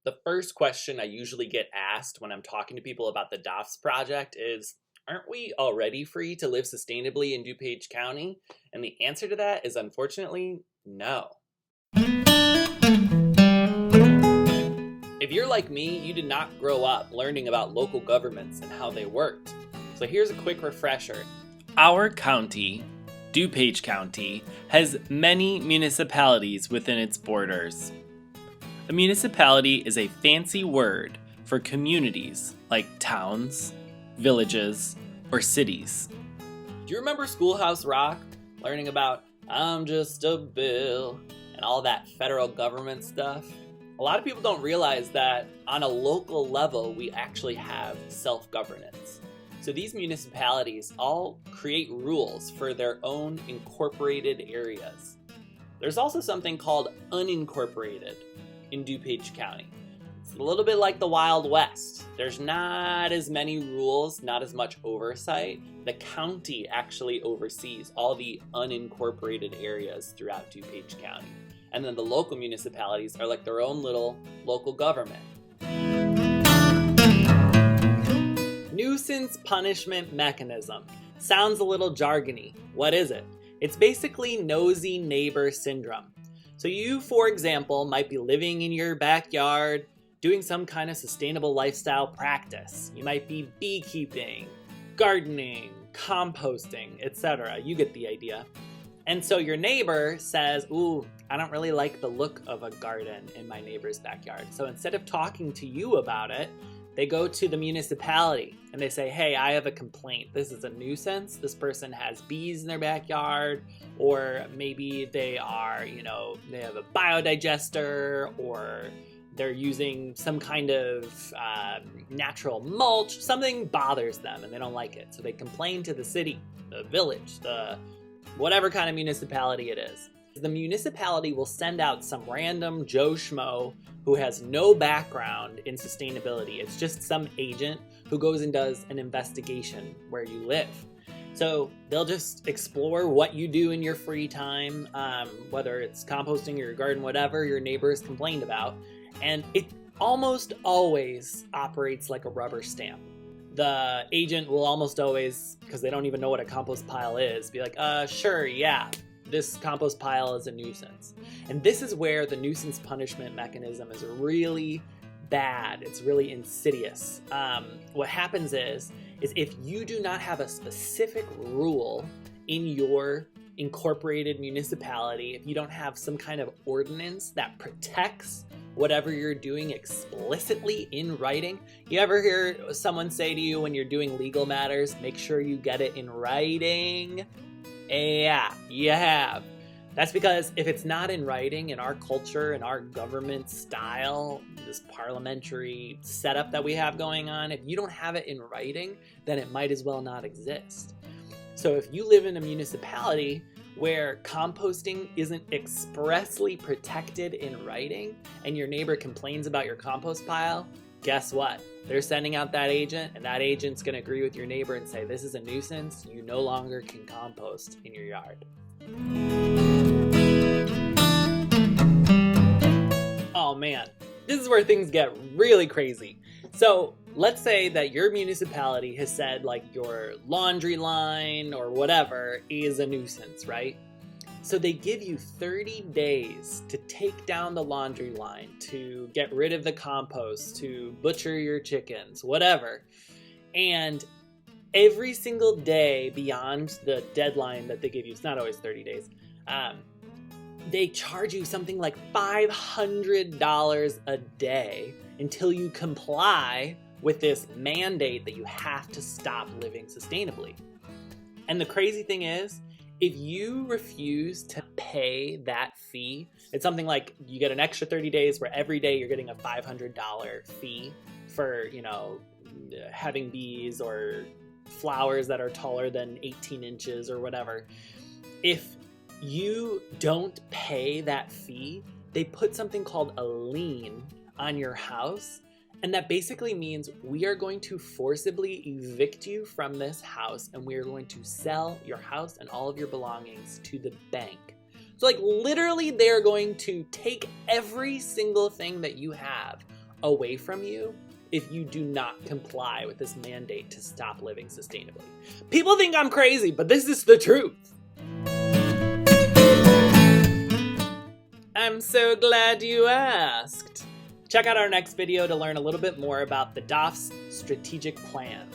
The first question I usually get asked when I'm talking to people about the DOFS project is, aren't we already free to live sustainably in DuPage County? And the answer to that is unfortunately no. If you're like me, you did not grow up learning about local governments and how they worked. So here's a quick refresher. Our county, DuPage County, has many municipalities within its borders. A municipality is a fancy word for communities like towns, villages, or cities. Do you remember Schoolhouse Rock? Learning about I'm just a bill and all that federal government stuff? A lot of people don't realize that on a local level, we actually have self-governance. So these municipalities all create rules for their own incorporated areas. There's also something called unincorporated in DuPage County. It's a little bit like the Wild West. There's not as many rules, not as much oversight. The county actually oversees all the unincorporated areas throughout DuPage County. And then the local municipalities are like their own little local government. Nuisance-Punishment Mechanism. Sounds a little jargony. What is it? It's basically nosy neighbor syndrome. So you, for example, might be living in your backyard, doing some kind of sustainable lifestyle practice. You might be beekeeping, gardening, composting, etc. You get the idea. And so your neighbor says, ooh, I don't really like the look of a garden in my neighbor's backyard. So instead of talking to you about it, they go to the municipality and they say, hey, I have a complaint. This is a nuisance. This person has bees in their backyard, or maybe they are, they have a biodigester, or they're using some kind of natural mulch. Something bothers them and they don't like it. So they complain to the city, the village, the whatever kind of municipality it is. The municipality will send out some random Joe Schmo who has no background in sustainability. It's just some agent who goes and does an investigation where you live. So they'll just explore what you do in your free time, whether it's composting or your garden, whatever your neighbors complained about. And it almost always operates like a rubber stamp. The agent will almost always, because they don't even know what a compost pile is, be like, sure, yeah, this compost pile is a nuisance. And this is where the nuisance punishment mechanism is really bad. It's really insidious. What happens is if you do not have a specific rule in your incorporated municipality, if you don't have some kind of ordinance that protects whatever you're doing explicitly in writing. You ever hear someone say to you when you're doing legal matters, make sure you get it in writing? Yeah, you have. That's because if it's not in writing in our culture and our government style, this parliamentary setup that we have going on, if you don't have it in writing, then it might as well not exist. So if you live in a municipality where composting isn't expressly protected in writing and your neighbor complains about your compost pile, guess what? They're sending out that agent, and that agent's going to agree with your neighbor and say, this is a nuisance. You no longer can compost in your yard. Oh man, this is where things get really crazy. So let's say that your municipality has said like your laundry line or whatever is a nuisance, right? So they give you 30 days to take down the laundry line, to get rid of the compost, to butcher your chickens, whatever. And every single day beyond the deadline that they give you, it's not always 30 days, they charge you something like $500 a day until you comply with this mandate that you have to stop living sustainably. And the crazy thing is, if you refuse to pay that fee, it's something like you get an extra 30 days where every day you're getting a $500 fee for, having bees or flowers that are taller than 18 inches or whatever. If you don't pay that fee, they put something called a lien on your house. And that basically means we are going to forcibly evict you from this house, and we are going to sell your house and all of your belongings to the bank. So literally they're going to take every single thing that you have, away from you if you do not comply with this mandate to stop living sustainably. People think I'm crazy, but this is the truth. I'm so glad you asked. Check out our next video to learn a little bit more about the DOF's strategic plan.